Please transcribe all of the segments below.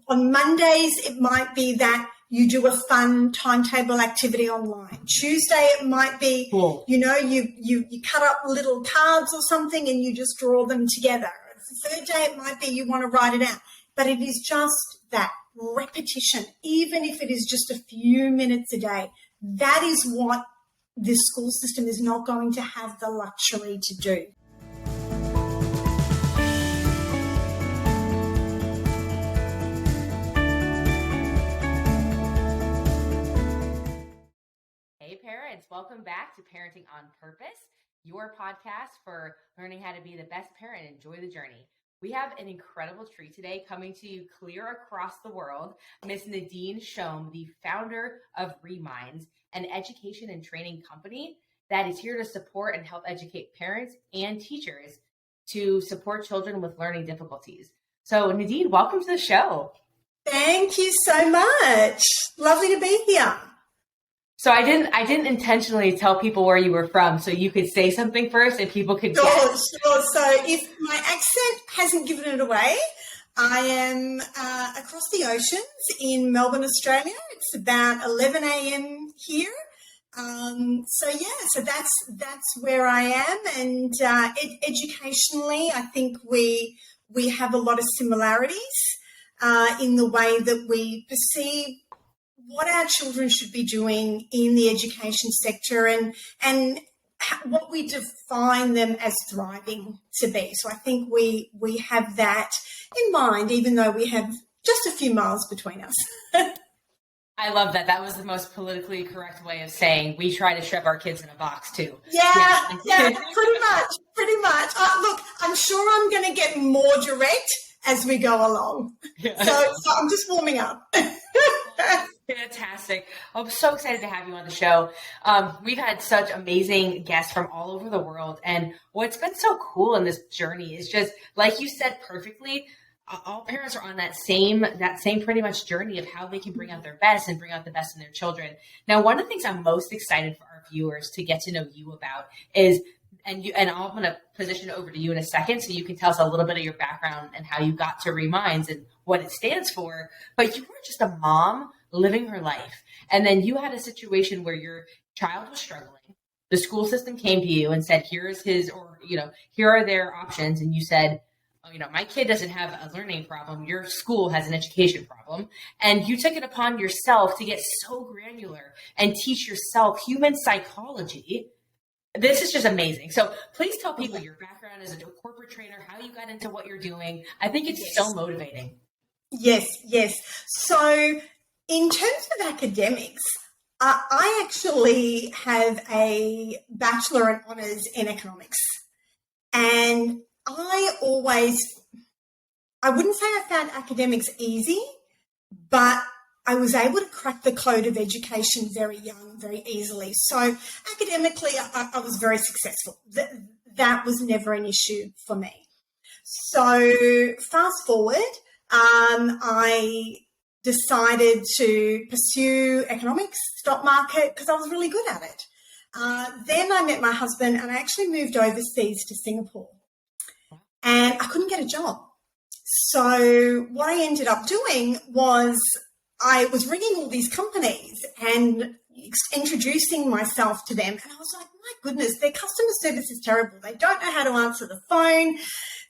On Mondays, it might be that you do a fun timetable activity online. Tuesday, it might be, cool. you cut up little cards or something and you just draw them together. The third day, it might be you want to write it out. But it is just that repetition, even if it is just a few minutes a day. That is what this school system is not going to have the luxury to do. Hey parents, welcome back to Parenting on Purpose, your podcast for learning how to be the best parent and enjoy the journey. We have an incredible treat today coming to you clear across the world. Miss Nadine Shome, the founder of Reminds, an education and training company that is here to support and help educate parents and teachers to support children with learning difficulties. So Nadine, welcome to the show. Thank you so much. Lovely to be here. So I didn't intentionally tell people where you were from, so you could say something first and people could guess. Sure. So if my accent hasn't given it away, I am across the oceans in Melbourne, Australia. It's about 11 a.m. here. So that's where I am, and educationally, I think we have a lot of similarities in the way that we perceive what our children should be doing in the education sector and what we define them as thriving to be. So I think we have that in mind, even though we have just a few miles between us. I love that. That was the most politically correct way of saying we try to shove our kids in a box too. Yeah, pretty much. Look, I'm sure I'm going to get more direct as we go along. Yeah. So I'm just warming up. Fantastic. I'm so excited to have you on the show. We've had such amazing guests from all over the world. And what's been so cool in this journey is just, like you said perfectly, all parents are on that same pretty much journey of how they can bring out their best and bring out the best in their children. Now, one of the things I'm most excited for our viewers to get to know you about is, and I'm going to position it over to you in a second so you can tell us a little bit of your background and how you got to Reminds and what it stands for. But you weren't just a mom living her life. And then you had a situation where your child was struggling. The school system came to you and said, here are their options. And you said, my kid doesn't have a learning problem. Your school has an education problem. And you took it upon yourself to get so granular and teach yourself human psychology. This is just amazing. So please tell people your background as a corporate trainer, how you got into what you're doing. I think it's so motivating. Yes. So in terms of academics, I actually have a Bachelor in Honours in Economics. And I wouldn't say I found academics easy, but I was able to crack the code of education very young, very easily. So academically, I was very successful. That was never an issue for me. So fast forward, I decided to pursue economics, stock market, because I was really good at it. Then I met my husband and I actually moved overseas to Singapore. And I couldn't get a job. So what I ended up doing was I was ringing all these companies and introducing myself to them. And I was like, my goodness, their customer service is terrible. They don't know how to answer the phone.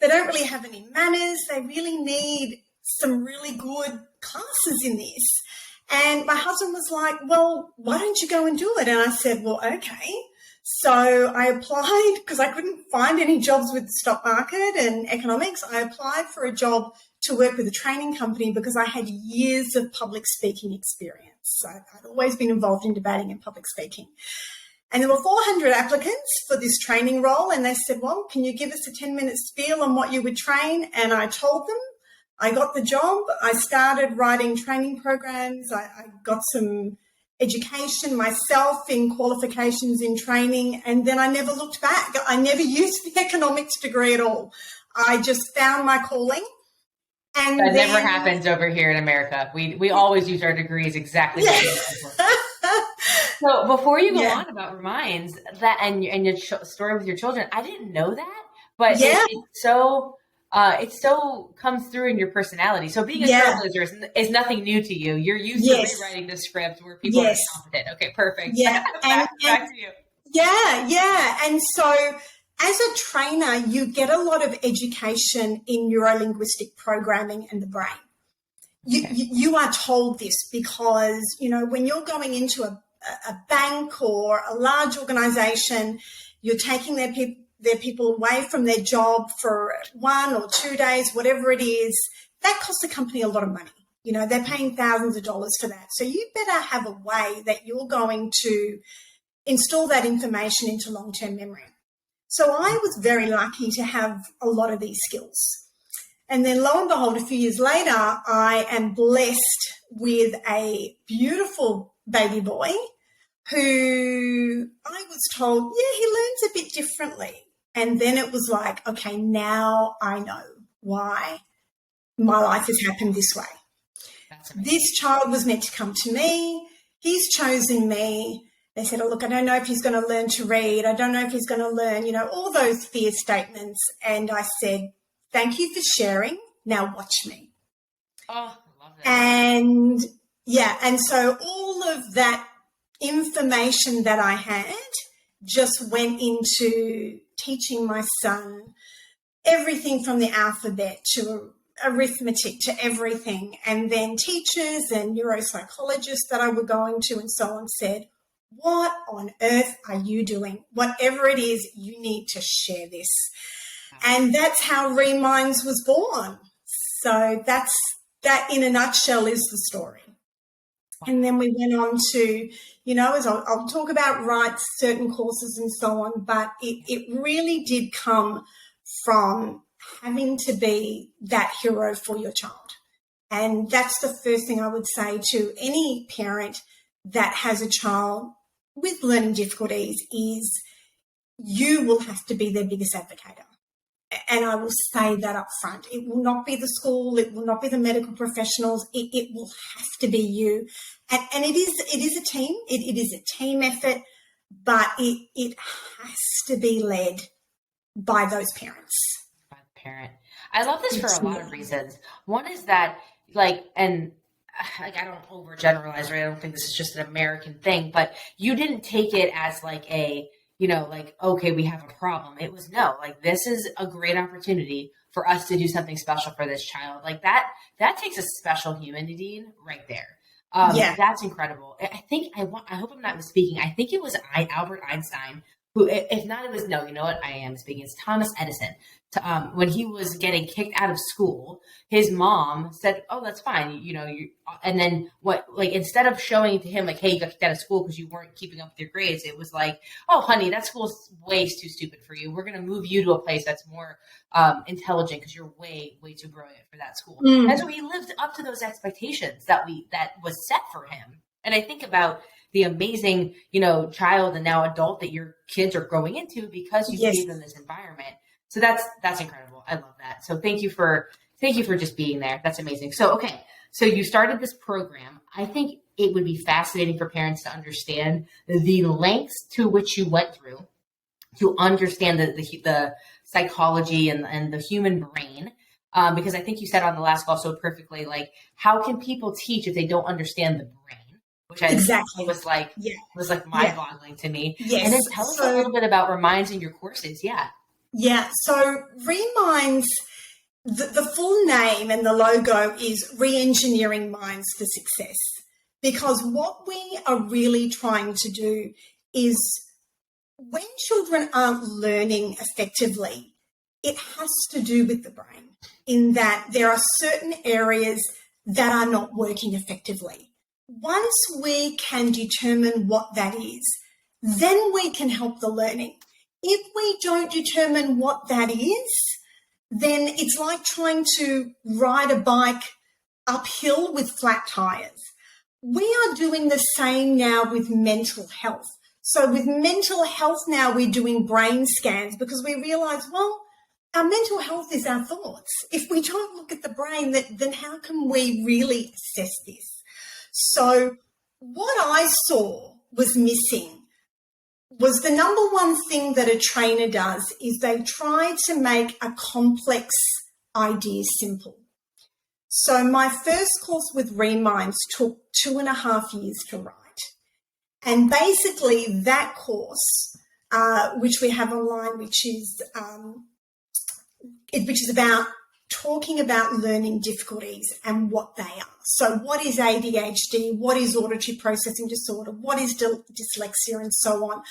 They don't really have any manners. They really need some really good classes in this. And my husband was like, well, why don't you go and do it? And I said, well, okay. So I applied because I couldn't find any jobs with the stock market and economics. I applied for a job to work with a training company because I had years of public speaking experience. So I'd always been involved in debating and public speaking. And there were 400 applicants for this training role. And they said, well, can you give us a 10-minute spiel on what you would train? And I told them. I got the job. I started writing training programs. I got some education myself in qualifications in training, and then I never looked back. I never used the economics degree at all. I just found my calling. And that never happens over here in America. We always use our degrees exactly the same. So before you go on about Reminds that and your story with your children, I didn't know that, but it's so it so comes through in your personality. So being a Yeah. trailblazer is nothing new to you. You're used to Yes. rewriting the script where people are Yes. incompetent. Okay, perfect. Yeah. Back to you. Yeah, yeah. And so as a trainer, you get a lot of education in neuro-linguistic programming and the brain. You are told this because, when you're going into a bank or a large organization, you're taking their people away from their job for 1 or 2 days, whatever it is, that costs the company a lot of money. They're paying thousands of dollars for that. So you better have a way that you're going to install that information into long-term memory. So I was very lucky to have a lot of these skills. And then lo and behold, a few years later, I am blessed with a beautiful baby boy who I was told, he learns a bit differently. And then it was like, okay, now I know why my life has happened this way. This child was meant to come to me. He's chosen me. They said, oh, look, I don't know if he's going to learn to read. I don't know if he's going to learn, all those fear statements. And I said, thank you for sharing. Now watch me. Oh, I love that. And so all of that information that I had just went into teaching my son everything from the alphabet to arithmetic to everything. And then teachers and neuropsychologists that I were going to and so on said, what on earth are you doing? Whatever it is, you need to share this. And that's how Reminds was born. So that in a nutshell is the story. And then we went on to, as I'll talk about write certain courses and so on, but it really did come from having to be that hero for your child. And that's the first thing I would say to any parent that has a child with learning difficulties is you will have to be their biggest advocate. And I will say that up front. It will not be the school. It will not be the medical professionals. It will have to be you. And it is a team. It is a team effort, but it has to be led by those parents. By the parent. I love this for a lot of reasons. One is that, I don't overgeneralize, right? I don't think this is just an American thing, but you didn't take it as okay, we have a problem. It was this is a great opportunity for us to do something special for this child. That takes a special humanity right there. That's incredible. I think I hope I'm not misspeaking. I think it was Albert Einstein who, if not, it was, no, you know what? I am speaking. It's Thomas Edison. When he was getting kicked out of school, his mom said, oh, that's fine. And then instead of showing to him hey, you got kicked out of school because you weren't keeping up with your grades, it was oh, honey, that school's way too stupid for you. We're going to move you to a place that's more intelligent because you're way, way too brilliant for that school. And so he lived up to those expectations that was set for him. And I think about the amazing, child and now adult that your kids are growing into because you gave them this environment. So that's incredible. I love that. So thank you for just being there. That's amazing. So, okay. So you started this program. I think it would be fascinating for parents to understand the lengths to which you went through to understand the psychology and the human brain. Because I think you said on the last call so perfectly, how can people teach if they don't understand the brain? Which I was mind-boggling to me. Yes. And then tell us a little bit about Reminds in your courses. Yeah. Yeah. So Reminds, the full name and the logo is Re-engineering Minds for Success. Because what we are really trying to do is when children aren't learning effectively, it has to do with the brain in that there are certain areas that are not working effectively. Once we can determine what that is, then we can help the learning. If we don't determine what that is, then it's like trying to ride a bike uphill with flat tires. We are doing the same now with mental health. So with mental health now, we're doing brain scans because we realize, well, our mental health is our thoughts. If we don't look at the brain, then how can we really assess this? So what I saw was missing was the number one thing that a trainer does is they try to make a complex ideas simple. So my first course with Reminds took 2.5 years to write. And basically that course, which we have online, which is about talking about learning difficulties and what they are. So what is ADHD? What is auditory processing disorder? What is dyslexia, and so on?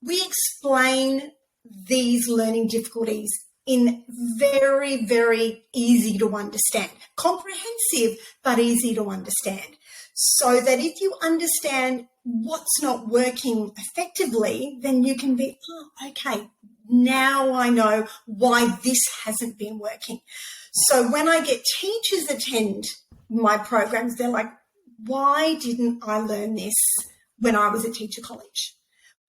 We explain these learning difficulties in very, very easy to understand, comprehensive, but easy to understand. So that if you understand what's not working effectively, then you can be, oh, okay, now I know why this hasn't been working. So when I get teachers attend my programs, they're like, why didn't I learn this when I was at teacher college?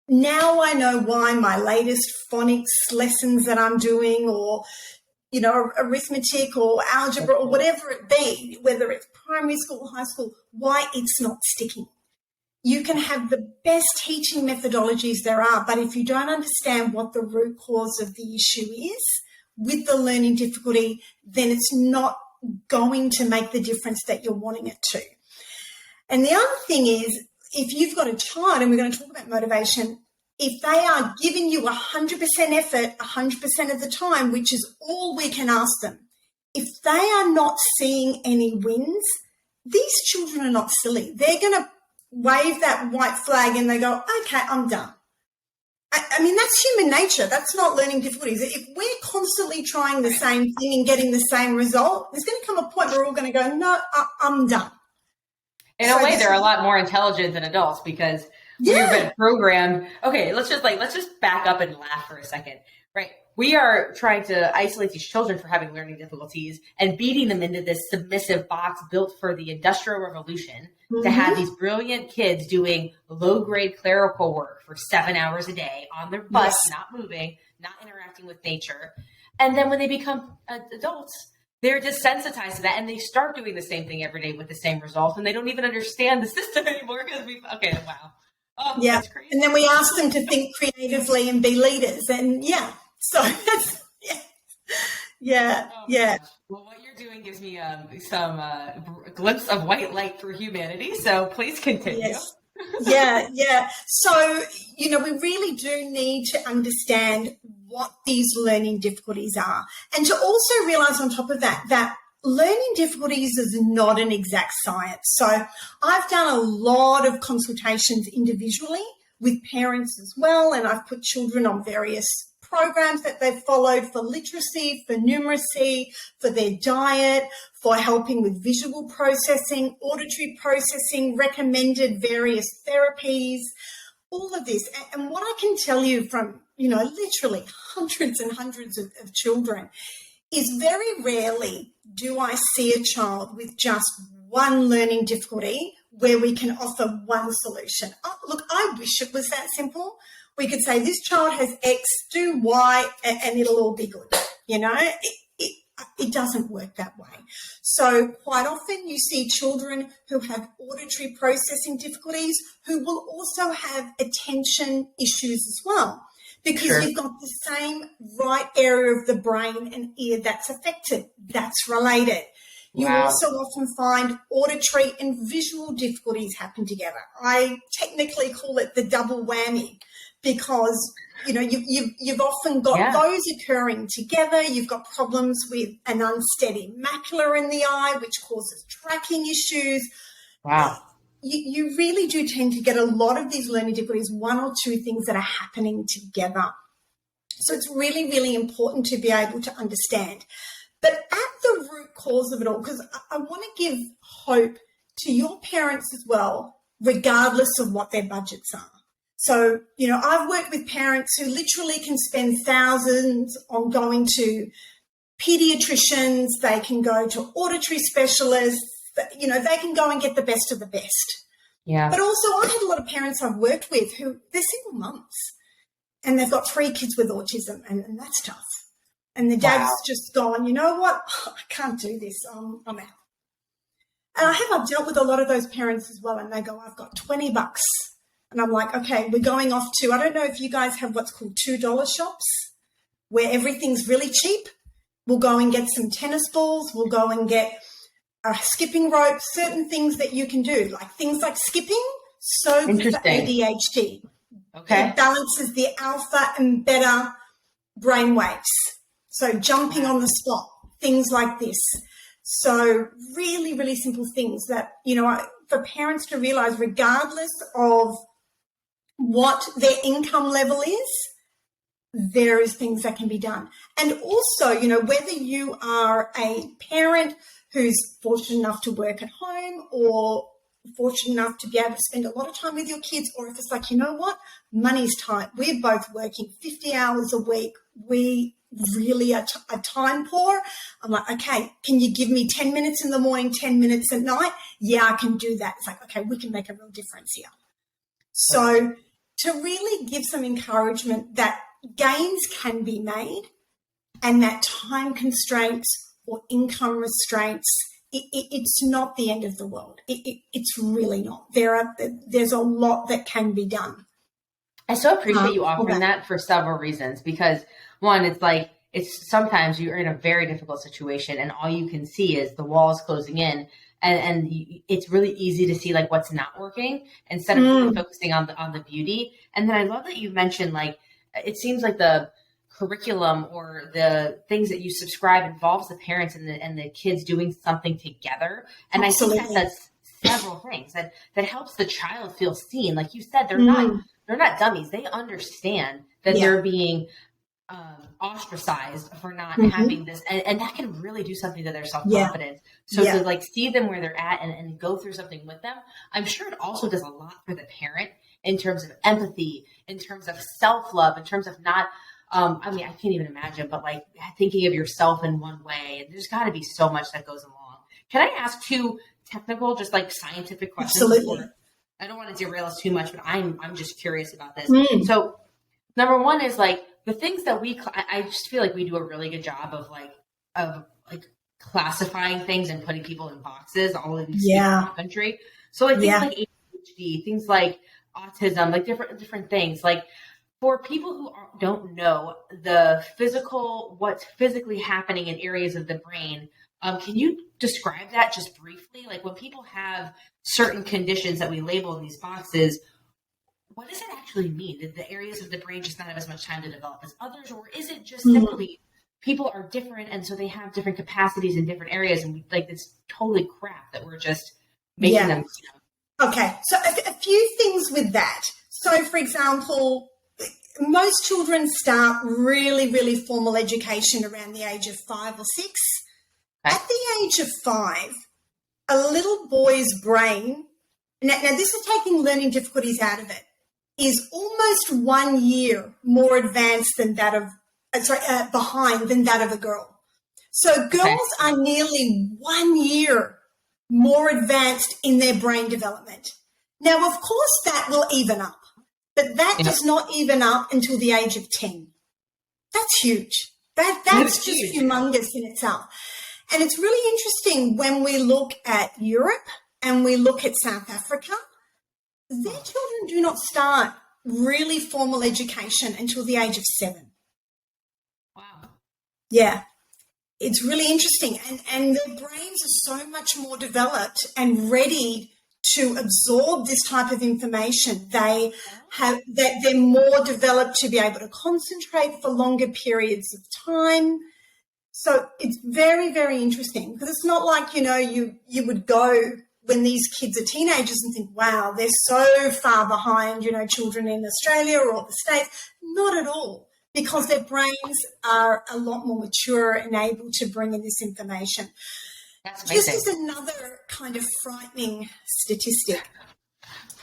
Now I know why my latest phonics lessons that I'm doing, or, you know, arithmetic or algebra or whatever it be, whether it's primary school, high school, why it's not sticking. You can have the best teaching methodologies there are, but if you don't understand what the root cause of the issue is with the learning difficulty, then it's not going to make the difference that you're wanting it to. And the other thing is, if you've got a child, and we're going to talk about motivation, if they are giving you 100% effort 100% of the time, which is all we can ask them, if they are not seeing any wins, these children are not silly. They're going to wave that white flag and they go, okay, I'm done. I mean, that's human nature. That's not learning difficulties. If we're constantly trying the same thing and getting the same result, there's going to come a point where we're all going to go, no, I'm done. In a way, they're a lot more intelligent than adults because we've been programmed. Okay, let's just back up and laugh for a second, right? We are trying to isolate these children for having learning difficulties and beating them into this submissive box built for the Industrial Revolution to have these brilliant kids doing low-grade clerical work for 7 hours a day on their butts, not moving, not interacting with nature. And then when they become adults, they're desensitized to that, and they start doing the same thing every day with the same result, and they don't even understand the system anymore because wow. Oh, yeah. That's crazy. And then we ask them to think creatively and be leaders, and so that's, yeah. Well, what you're doing gives me some glimpse of white light for humanity, so please continue. Yes. Yeah. So, we really do need to understand what these learning difficulties are, and to also realize on top of that learning difficulties is not an exact science. So I've done a lot of consultations individually with parents as well, and I've put children on various programs that they've followed for literacy, for numeracy, for their diet, for helping with visual processing, auditory processing, recommended various therapies, all of this. And what I can tell you from, literally hundreds and hundreds of children is very rarely do I see a child with just one learning difficulty where we can offer one solution. Oh, look, I wish it was that simple. We could say this child has X, do Y, and it'll all be good. It doesn't work that way. So quite often you see children who have auditory processing difficulties who will also have attention issues as well, because you've got the same right area of the brain and ear that's affected. That's related. You also often find auditory and visual difficulties happen together. I technically call it the double whammy, because you've often got those occurring together. You've got problems with an unsteady macula in the eye, which causes tracking issues. Wow. You really do tend to get a lot of these learning difficulties, one or two things that are happening together. So it's really, really important to be able to understand. But at the root cause of it all, because I want to give hope to your parents as well, regardless of what their budgets are. So, I've worked with parents who literally can spend thousands on going to pediatricians. They can go to auditory specialists. They can go and get the best of the best. Yeah. But also I had a lot of parents I've worked with who they're single mums and they've got 3 kids with autism, and that's tough. And the dad's just gone, you know what? I can't do this. I'm out. And I've dealt with a lot of those parents as well, and they go, I've got $20. And I'm like, okay, we're going off to, I don't know if you guys have what's called $2 shops where everything's really cheap. We'll go and get some tennis balls. We'll go and get a skipping rope, certain things that you can do, like things like skipping, so good for ADHD. Okay. It balances the alpha and beta brain waves. So jumping on the spot, things like this. So really, really simple things that, for parents to realize, regardless of what their income level is, there is things that can be done. And also, whether you are a parent who's fortunate enough to work at home or fortunate enough to be able to spend a lot of time with your kids, or if it's like, money's tight. We're both working 50 hours a week. We really are time poor. I'm like, okay, can you give me 10 minutes in the morning, 10 minutes at night? Yeah, I can do that. It's like, okay, we can make a real difference here. So to really give some encouragement that gains can be made and that time constraints or income restraints, it's not the end of the world. It's really not. There's a lot that can be done. I so appreciate you offering that for several reasons, because one, it's sometimes you're in a very difficult situation and all you can see is the walls closing in, and it's really easy to see like what's not working instead of really focusing on the beauty. And then I love that you mentioned, like, it seems like the curriculum or the things that you subscribe involves the parents and the kids doing something together. And Absolutely. I think that does several things that helps the child feel seen. Like you said, they're not dummies. They understand that they're being ostracized for not having this. And that can really do something to their self-confidence. So to like see them where they're at and go through something with them, I'm sure it also does a lot for the parent in terms of empathy, in terms of self-love, in terms of not, I can't even imagine, but like thinking of yourself in one way. And there's got to be so much that goes along. Can I ask two technical, just like scientific questions? Absolutely. I don't want to derail us too much, but I'm just curious about this. So number one is like the things that I just feel like we do a really good job of classifying things and putting people in boxes all over the country. So like things like ADHD, things like autism, like different things. Like for people who don't know what's physically happening in areas of the brain, can you describe that just briefly? Like when people have certain conditions that we label in these boxes, what does it actually mean? Did the areas of the brain just not have as much time to develop as others? Or is it just simply people are different and so they have different capacities in different areas, and it's totally crap that we're just making them. Okay, so a few things with that. So for example, most children start really, really formal education around the age of 5 or 6. At the age of 5, a little boy's brain, now this is taking learning difficulties out of it, is almost 1 year more advanced than that of, behind than that of a girl. So girls are nearly 1 year more advanced in their brain development. Now, of course, that will even up, but that does not even up until the age of 10. That's huge. That's just huge. Humongous in itself. And it's really interesting when we look at Europe and we look at South Africa, their children do not start really formal education until the age of 7. Wow. Yeah. It's really interesting. And their brains are so much more developed and ready to absorb this type of information. They're more developed to be able to concentrate for longer periods of time. So it's very, very interesting, because it's not like, you would go when these kids are teenagers and think, wow, they're so far behind, children in Australia or the States. Not at all, because their brains are a lot more mature and able to bring in this information. That's amazing. This is another kind of frightening statistic.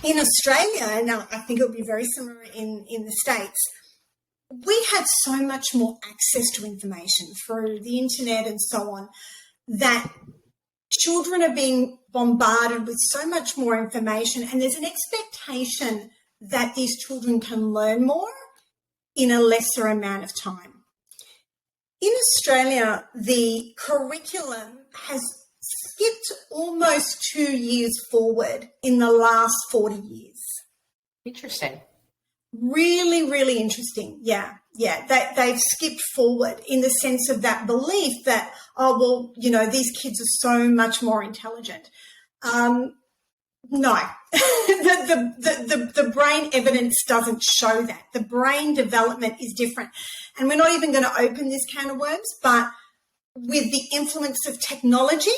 In Australia, and I think it would be very similar in the States, we have so much more access to information through the internet and so on, that children are being bombarded with so much more information, and there's an expectation that these children can learn more in a lesser amount of time. In Australia, the curriculum has skipped almost 2 years forward in the last 40 years. Interesting. Really, really interesting. Yeah. they've skipped forward in the sense of that belief that, oh, well, you know, these kids are so much more intelligent. No, the brain evidence doesn't show that. The brain development is different. And we're not even going to open this can of worms, but with the influence of technology,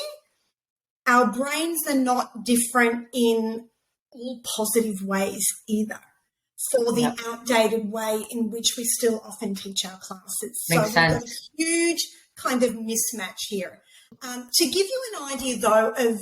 our brains are not different in all positive ways either for the outdated way in which we still often teach our classes. Makes sense. We've got a huge kind of mismatch here. To give you an idea, though, of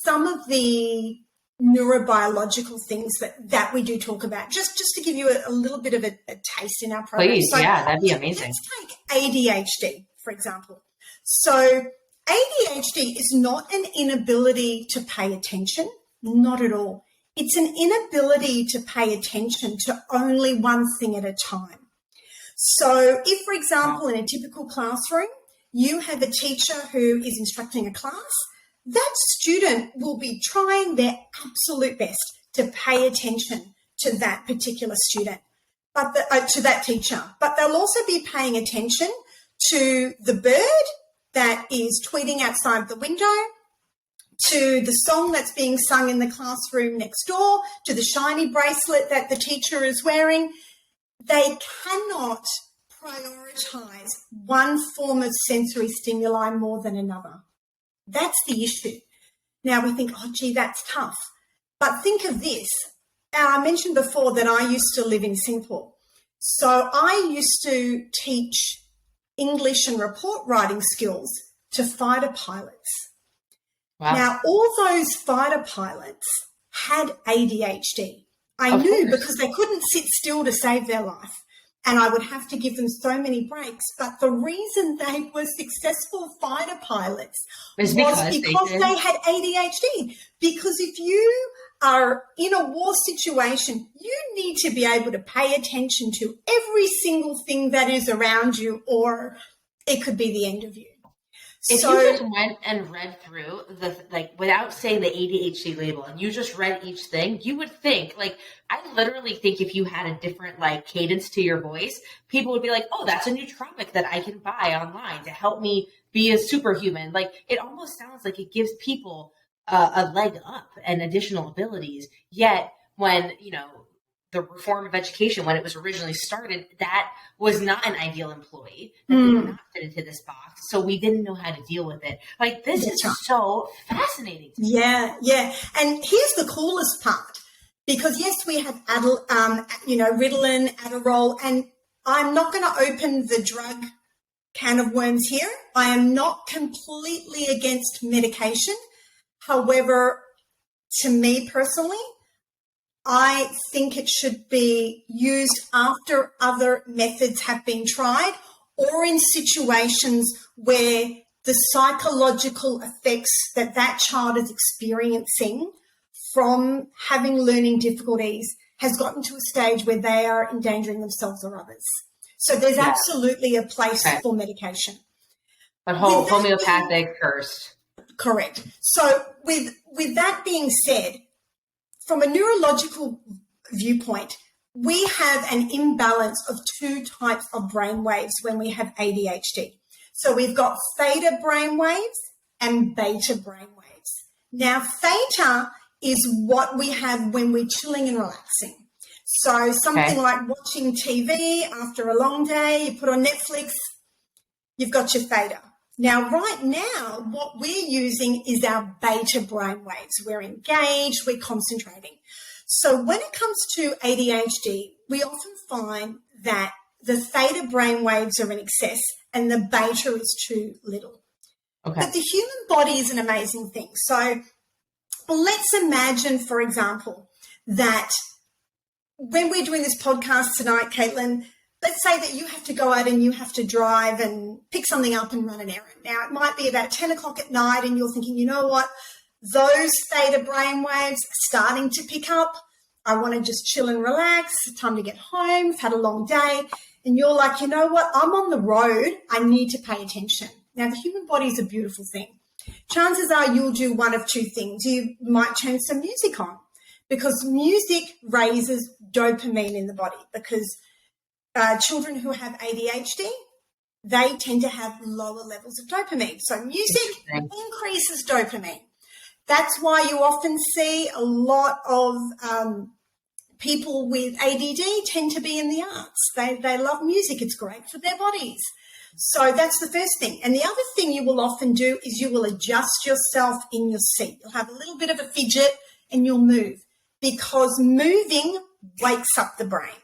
some of the neurobiological things that we do talk about, just to give you a little bit of a taste in our program. Please, that'd be amazing. Let's take ADHD, for example. So ADHD is not an inability to pay attention, not at all. It's an inability to pay attention to only one thing at a time. So if, for example, in a typical classroom, you have a teacher who is instructing a class, that student will be trying their absolute best to pay attention to that particular student, but to that teacher. But they'll also be paying attention to the bird that is tweeting outside the window, to the song that's being sung in the classroom next door, to the shiny bracelet that the teacher is wearing. They cannot prioritize one form of sensory stimuli more than another. That's the issue. Now we think, oh, gee, that's tough. But think of this. I mentioned before that I used to live in Singapore. So I used to teach English and report writing skills to fighter pilots. Wow. Now, all those fighter pilots had ADHD. I knew because they couldn't sit still to save their life. And I would have to give them so many breaks. But the reason they were successful fighter pilots was because they had ADHD. Because if you are in a war situation, you need to be able to pay attention to every single thing that is around you, or it could be the end of you. If you just went and read through without saying the ADHD label, and you just read each thing, you would think, I literally think if you had a different cadence to your voice, people would be like, oh, that's a nootropic that I can buy online to help me be a superhuman. It almost sounds like it gives people a leg up and additional abilities. Yet when, the reform of education, when it was originally started, that was not an ideal employee. That did not fit into this box. So we didn't know how to deal with it. This is so fascinating. Yeah. And here's the coolest part. Because yes, we have Ritalin, Adderall, and I'm not going to open the drug can of worms here. I am not completely against medication. However, to me personally, I think it should be used after other methods have been tried, or in situations where the psychological effects that child is experiencing from having learning difficulties has gotten to a stage where they are endangering themselves or others. So there's absolutely a place for medication. But homeopathic first. Correct. So with that being said, from a neurological viewpoint, we have an imbalance of two types of brain waves when we have ADHD. So we've got theta brain waves and beta brain waves. Now, theta is what we have when we're chilling and relaxing. So something like watching TV after a long day, you put on Netflix, you've got your theta. Now, right now, what we're using is our beta brain waves. We're engaged, we're concentrating. So when it comes to ADHD, we often find that the theta brain waves are in excess and the beta is too little. Okay. But the human body is an amazing thing. So let's imagine, for example, that when we're doing this podcast tonight, Caitlin, let's say that you have to go out and you have to drive and pick something up and run an errand. Now, it might be about 10 o'clock at night and you're thinking, you know what, those theta brainwaves are starting to pick up. I want to just chill and relax. It's time to get home. I've had a long day. And you're like, you know what, I'm on the road. I need to pay attention. Now, the human body is a beautiful thing. Chances are you'll do one of two things. You might turn some music on because music raises dopamine in the body because children who have ADHD, they tend to have lower levels of dopamine. So music increases dopamine. That's why you often see a lot of people with ADD tend to be in the arts. They love music. It's great for their bodies. So that's the first thing. And the other thing you will often do is you will adjust yourself in your seat. You'll have a little bit of a fidget and you'll move, because moving wakes up the brain.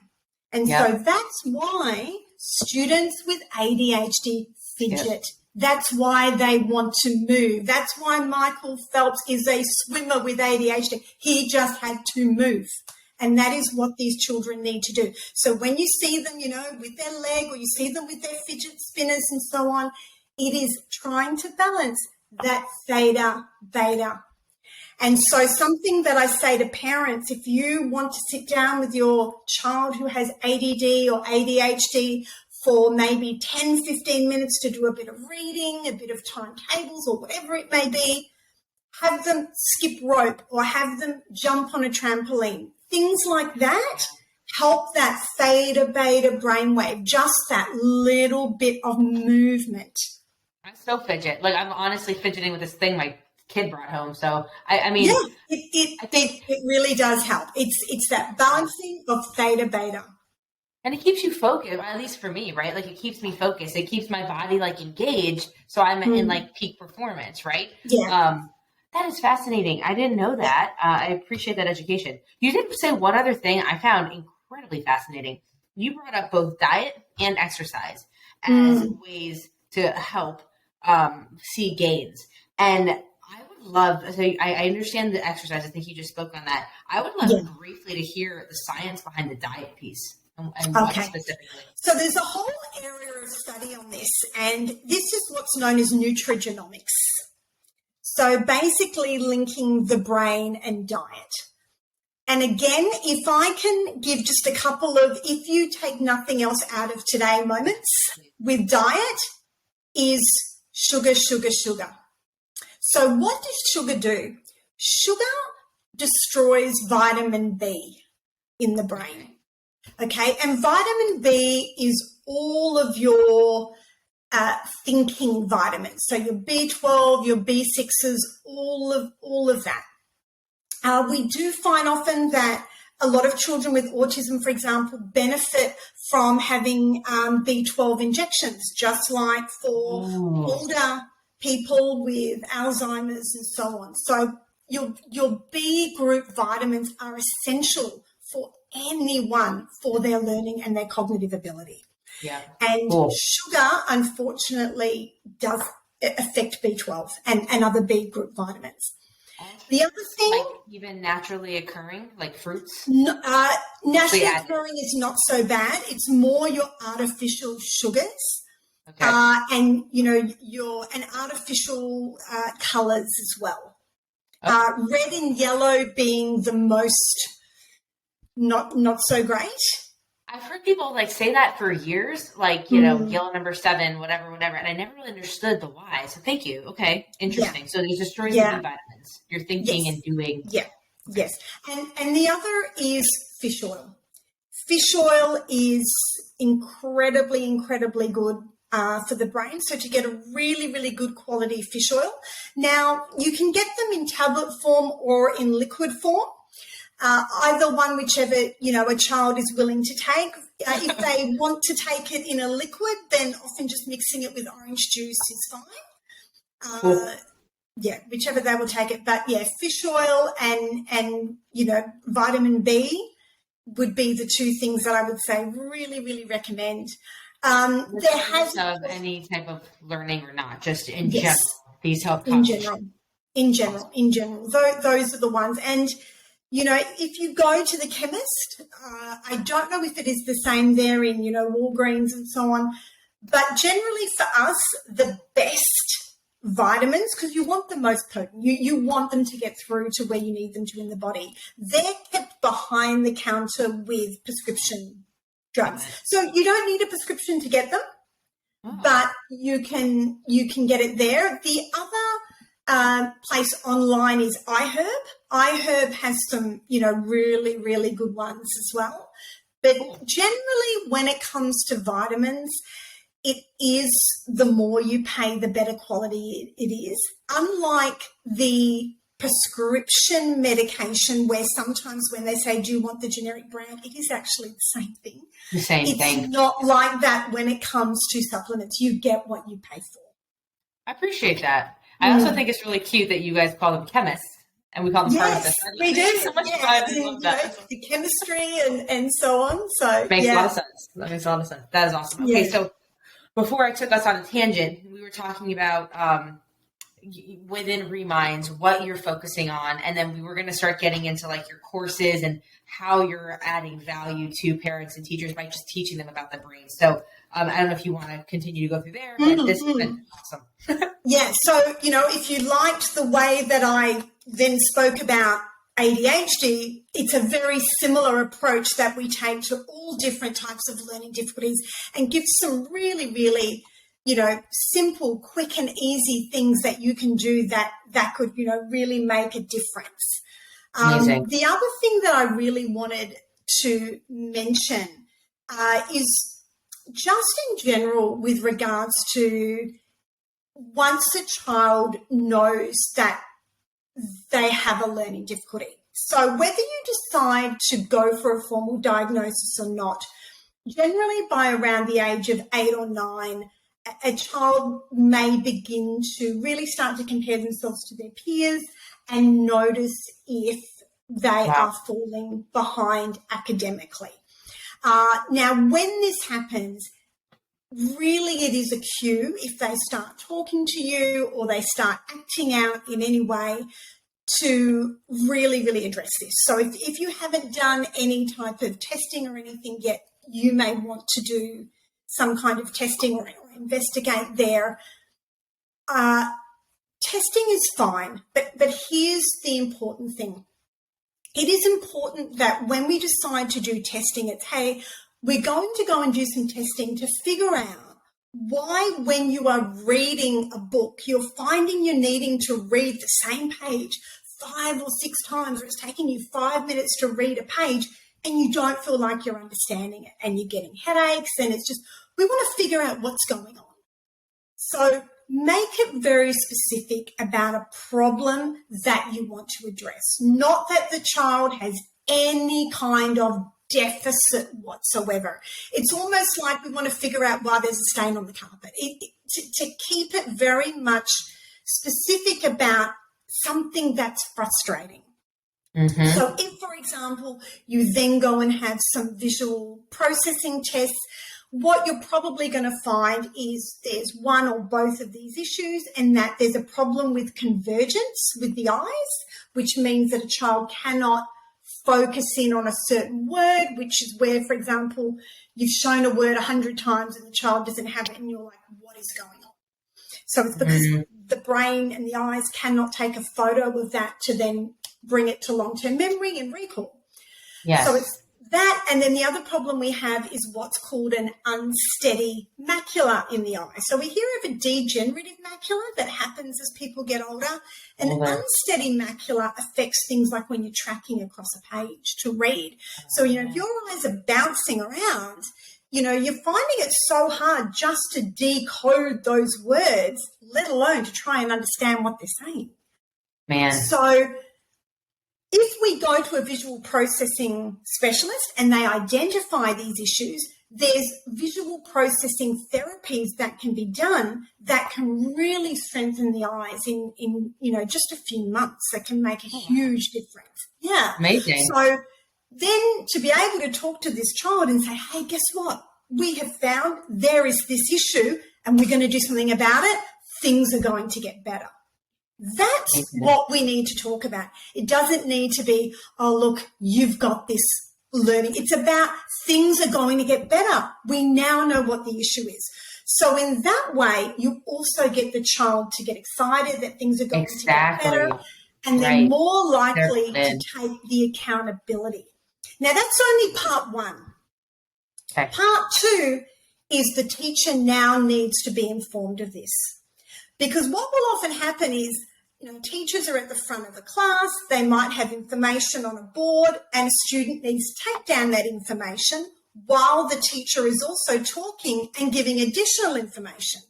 And so that's why students with ADHD fidget. Yep. That's why they want to move. That's why Michael Phelps is a swimmer with ADHD. He just had to move. And that is what these children need to do. So when you see them, with their leg, or you see them with their fidget spinners and so on, it is trying to balance that theta, beta. And so something that I say to parents, if you want to sit down with your child who has ADD or ADHD for maybe 10, 15 minutes to do a bit of reading, a bit of timetables or whatever it may be, have them skip rope or have them jump on a trampoline. Things like that help that theta, beta brainwave, just that little bit of movement. I still fidget. Like, I'm honestly fidgeting with this thing my kid brought home. So, I mean, I think it really does help. It's that balancing of theta, beta. And it keeps you focused, at least for me, right? Like, it keeps me focused. It keeps my body, like, engaged. So I'm in, like, peak performance, right? Yeah. That is fascinating. I didn't know that. I appreciate that education. You did say one other thing I found incredibly fascinating. You brought up both diet and exercise as ways to help see gains. And I would love, so I understand the exercise. I think you just spoke on that. I would love briefly to hear the science behind the diet piece and what specifically. So there's a whole area of study on this, and this is what's known as nutrigenomics. So basically linking the brain and diet. And again, if I can give just a couple of, if you take nothing else out of today moments with diet, is sugar, sugar, sugar. So what does sugar do? Sugar destroys vitamin B in the brain. Okay, and vitamin B is all of your thinking vitamins. So your B12, your B6s, all of that. We do find often that a lot of children with autism, for example, benefit from having B12 injections, just like for older people with Alzheimer's and so on. So your B group vitamins are essential for anyone for their learning and their cognitive ability. Yeah. And sugar, unfortunately, does affect B12 and other B group vitamins. The other thing, like even naturally occurring, like fruits? Naturally occurring is not so bad. It's more your artificial sugars. Okay. And, and artificial colours as well. Red and yellow being the most not so great. I've heard people say that for years, yellow number 7, whatever, and I never really understood the why. So thank you. Okay, interesting. Yeah. So these destroying the B vitamins. You're thinking and doing. Yeah. Yes. And the other is fish oil. Fish oil is incredibly, incredibly good for the brain. So to get a really, really good quality fish oil. Now, you can get them in tablet form or in liquid form. Either one, whichever, a child is willing to take. If they want to take it in a liquid, then often just mixing it with orange juice is fine. Whichever they will take it. But, fish oil and vitamin B would be the two things that I would say really, really recommend. There has of any type of learning or not, just in general, these help in general. Those are the ones. And if you go to the chemist, I don't know if it is the same there in, Walgreens and so on, but generally for us, the best vitamins, because you want the most potent, you want them to get through to where you need them to in the body. They're kept behind the counter with prescription drugs. So you don't need a prescription to get them, but you can get it there. The other place online is iHerb. iHerb has some, really, really good ones as well. But generally, when it comes to vitamins, it is the more you pay, the better quality it is. Unlike the prescription medication, where sometimes when they say, do you want the generic brand, it is actually the same thing. The same thing. It's not like that when it comes to supplements. You get what you pay for. I appreciate that. I also think it's really cute that you guys call them chemists and we call them pharmacists. We do. So much fun. I love that. The chemistry and so on. So makes a lot of sense. That makes a lot of sense. That is awesome. Okay, so before I took us on a tangent, we were talking about within Reminds, what you're focusing on, and then we were going to start getting into like your courses and how you're adding value to parents and teachers by just teaching them about the brain. So I don't know if you want to continue to go through there, but this has been awesome. Yeah. So, if you liked the way that I then spoke about ADHD, it's a very similar approach that we take to all different types of learning difficulties and gives some really, really, simple, quick and easy things that you can do that could, really make a difference. The other thing that I really wanted to mention is just in general with regards to once a child knows that they have a learning difficulty. So whether you decide to go for a formal diagnosis or not, generally by around the age of 8 or 9, a child may begin to really start to compare themselves to their peers and notice if they are falling behind academically. Now, when this happens, really it is a cue if they start talking to you or they start acting out in any way to really, really address this. So if you haven't done any type of testing or anything yet, you may want to do some kind of testing or investigate there. Testing is fine, but here's the important thing. It is important that when we decide to do testing, it's, hey, we're going to go and do some testing to figure out why when you are reading a book, you're finding you're needing to read the same page 5 or 6 times, or it's taking you 5 minutes to read a page and you don't feel like you're understanding it and you're getting headaches, and it's just, we want to figure out what's going on. So make it very specific about a problem that you want to address, not that the child has any kind of deficit whatsoever. It's almost like we want to figure out why there's a stain on the carpet. To keep it very much specific about something that's frustrating. Mm-hmm. So if, for example, you then go and have some visual processing tests, what you're probably going to find is there's one or both of these issues, and that there's a problem with convergence with the eyes, which means that a child cannot focus in on a certain word, which is where, for example, you've shown a word 100 times and the child doesn't have it and you're like, what is going on? So it's because the brain and the eyes cannot take a photo of that to then bring it to long-term memory and recall. Yes. So it's that, and then the other problem we have is what's called an unsteady macula in the eye. So we hear of a degenerative macula that happens as people get older. An unsteady macula affects things like when you're tracking across a page to read. So, if your eyes are bouncing around, you're finding it so hard just to decode those words, let alone to try and understand what they're saying. Man. So if we go to a visual processing specialist and they identify these issues, there's visual processing therapies that can be done that can really strengthen the eyes in just a few months. That can make a huge difference. Yeah. Amazing. So then to be able to talk to this child and say, hey, guess what? We have found there is this issue and we're going to do something about it. Things are going to get better. That's what we need to talk about. It doesn't need to be, oh, look, you've got this learning. It's about things are going to get better. We now know what the issue is. So in that way, you also get the child to get excited that things are going to get better, and they're more likely to take the accountability. Now, that's only part 1. Okay. Part 2 is the teacher now needs to be informed of this. Because what will often happen is teachers are at the front of the class, they might have information on a board, and a student needs to take down that information while the teacher is also talking and giving additional information.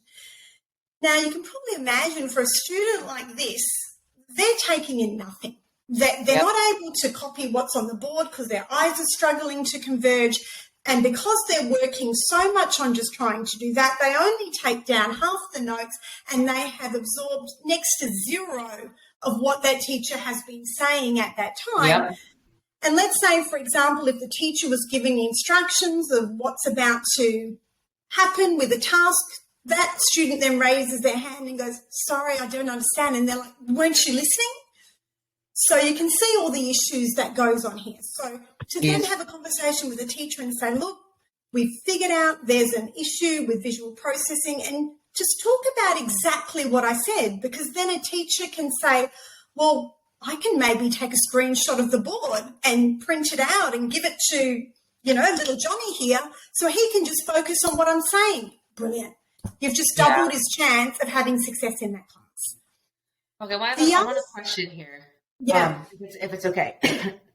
Now, you can probably imagine for a student like this, they're taking in nothing. They're not able to copy what's on the board because their eyes are struggling to converge. And because they're working so much on just trying to do that, they only take down half the notes and they have absorbed next to zero of what that teacher has been saying at that time. Yep. And let's say, for example, if the teacher was giving instructions of what's about to happen with a task, that student then raises their hand and goes, sorry, I don't understand. And they're like, weren't you listening? So you can see all the issues that goes on here. So to then have a conversation with the teacher and say, look, we've figured out there's an issue with visual processing, and just talk about exactly what I said, because then a teacher can say, well, I can maybe take a screenshot of the board and print it out and give it to, little Johnny here so he can just focus on what I'm saying. Brilliant. You've just doubled his chance of having success in that class. Okay, well, I want a question here. Yeah. If it's okay.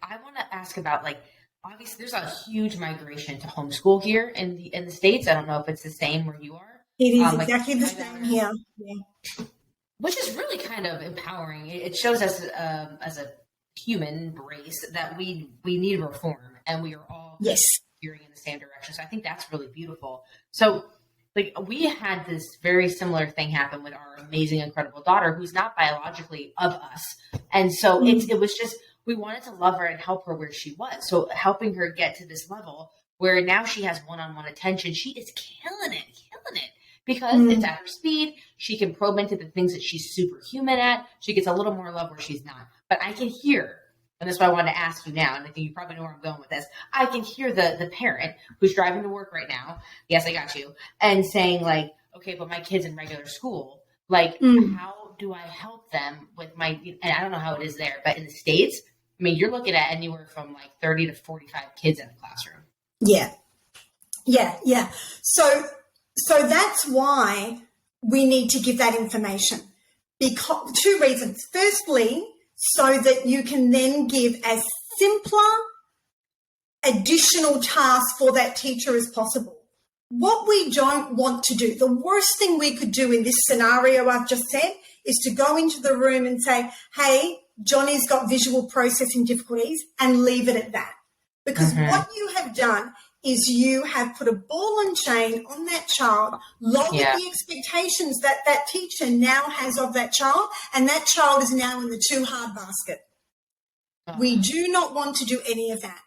I want to ask about, obviously there's a huge migration to homeschool here in the States. I don't know if it's the same where you are. It is exactly the same here. Yeah. Which is really kind of empowering. It shows us as a human race that we need reform, and we are all steering in the same direction. So I think that's really beautiful. So we had this very similar thing happen with our amazing, incredible daughter, who's not biologically of us. And so it was just, we wanted to love her and help her where she was. So helping her get to this level where now she has one-on-one attention, she is killing it because it's at her speed. She can probe into the things that she's superhuman at. She gets a little more love where she's not. But I can hear, and that's why I wanted to ask you now, and I think you probably know where I'm going with this. I can hear the parent who's driving to work right now. Yes, I got you. And saying okay, but my kid's in regular school. How do I help them with and I don't know how it is there, but in the States, I mean, you're looking at anywhere from 30 to 45 kids in a classroom. Yeah. So that's why we need to give that information. Because 2 reasons. Firstly, so that you can then give as simpler additional tasks for that teacher as possible. What we don't want to do, the worst thing we could do in this scenario I've just said, is to go into the room and say, hey, Johnny's got visual processing difficulties, and leave it at that. Because what you have done is you have put a ball and chain on that child, lowered the expectations that that teacher now has of that child, and that child is now in the too hard basket. We do not want to do any of that.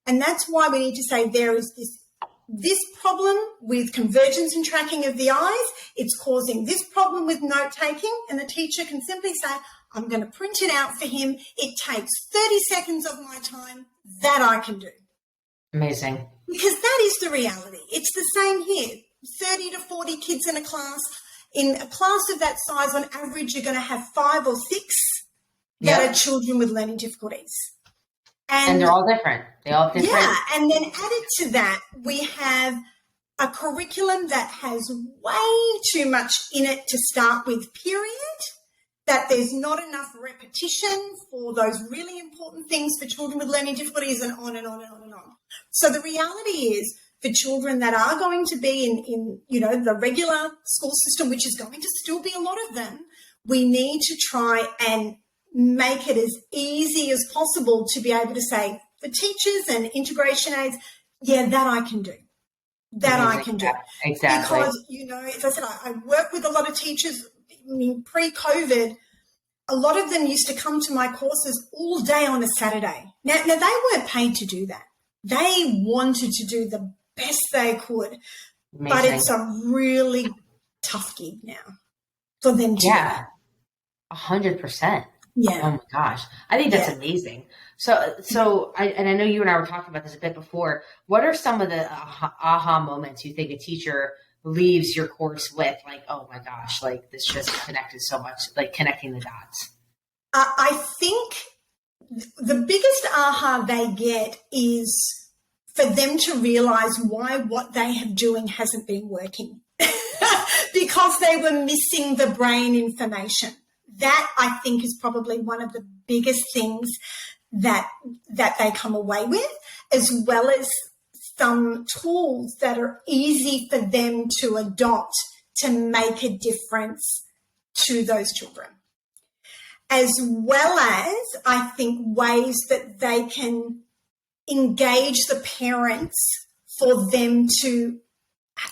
And that's why we need to say there is this problem with convergence and tracking of the eyes. It's causing this problem with note-taking, and the teacher can simply say, I'm going to print it out for him. It takes 30 seconds of my time. That I can do. Amazing. Because that is the reality. It's the same here. 30 to 40 kids in a class. In a class of that size, on average, you're going to have 5 or 6 that are children with learning difficulties. And they're all different. They all different. Yeah, and then added to that, we have a curriculum that has way too much in it to start with, period, that there's not enough repetition for those really important things for children with learning difficulties, and on and on and on and on. So the reality is, for children that are going to be in the regular school system, which is going to still be a lot of them, we need to try and make it as easy as possible to be able to say, for teachers and integration aides, that I can do. That I can do. Exactly. Because, as I said, I work with a lot of teachers. I mean, pre-COVID, a lot of them used to come to my courses all day on a Saturday. Now they weren't paid to do that. They wanted to do the best they could. Amazing. But it's a really tough gig now for them to do that. 100%. Yeah. Oh my gosh. I think that's amazing. So I know you and I were talking about this a bit before. What are some of the aha moments you think a teacher leaves your course with? Oh my gosh, this just connected so much, connecting the dots. I think the biggest aha they get is for them to realize why what they have doing hasn't been working because they were missing the brain information. that I think is probably one of the biggest things that they come away with, as well as some tools that are easy for them to adopt to make a difference to those children. As well as, I think, ways that they can engage the parents for them to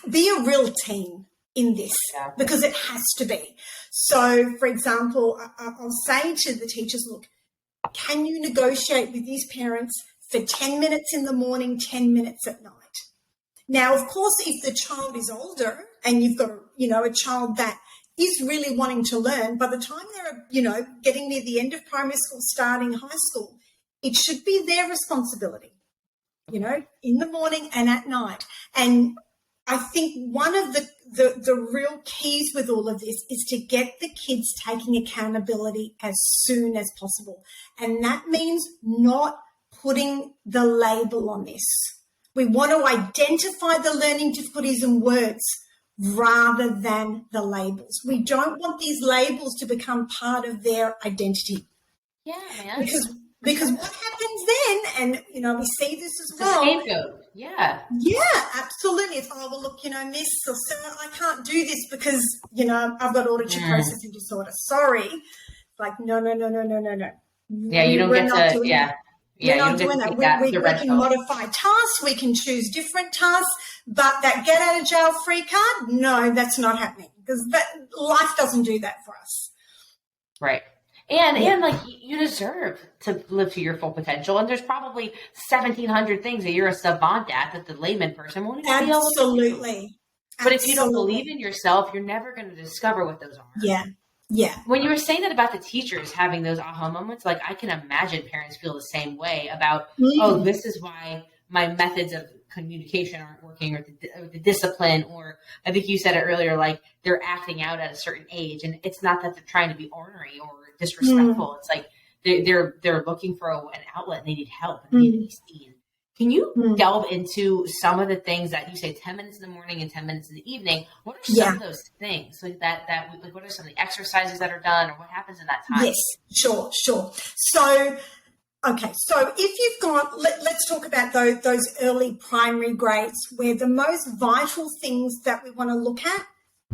be a real team in this, because it has to be. So, for example, I'll say to the teachers, look, can you negotiate with these parents for 10 minutes in the morning, 10 minutes at night? Now, of course, if the child is older and you've got, a child that is really wanting to learn, by the time they're, getting near the end of primary school, starting high school, it should be their responsibility, in the morning and at night. And I think one of the real keys with all of this is to get the kids taking accountability as soon as possible. And that means not putting the label on this. We want to identify the learning difficulties and words rather than the labels. We don't want these labels to become part of their identity. Yeah, man. Because what happens then, and, we see this as well. Scapegoat. Yeah. Yeah, absolutely. It's, look, miss or sir, I can't do this because, I've got auditive processing disorder. Sorry. Like, no. Yeah, you don't get to, yeah. We're not doing that. We can modify tasks. We can choose different tasks. But that get out of jail free card, no, that's not happening, because life doesn't do that for us. Right. And like, you deserve to live to your full potential. And there's probably 1,700 things that you're a savant at that the layman person won't even be able to do. Absolutely. But if you don't believe in yourself, you're never going to discover what those are. Yeah. Yeah. When you were saying that about the teachers having those aha moments, like, I can imagine parents feel the same way about, oh, this is why my methods of communication aren't working, or the discipline, or I think you said it earlier, like, they're acting out at a certain age. And it's not that they're trying to be ornery or disrespectful. It's like they're looking for an outlet, and they need help, and they need to be seen. Can you delve into some of the things that you say 10 minutes in the morning and 10 minutes in the evening? What are some of those things, like like, what are some of the exercises that are done, or what happens in that time? Yes, sure. So, okay. So if you've got, let's talk about those early primary grades, where the most vital things that we want to look at,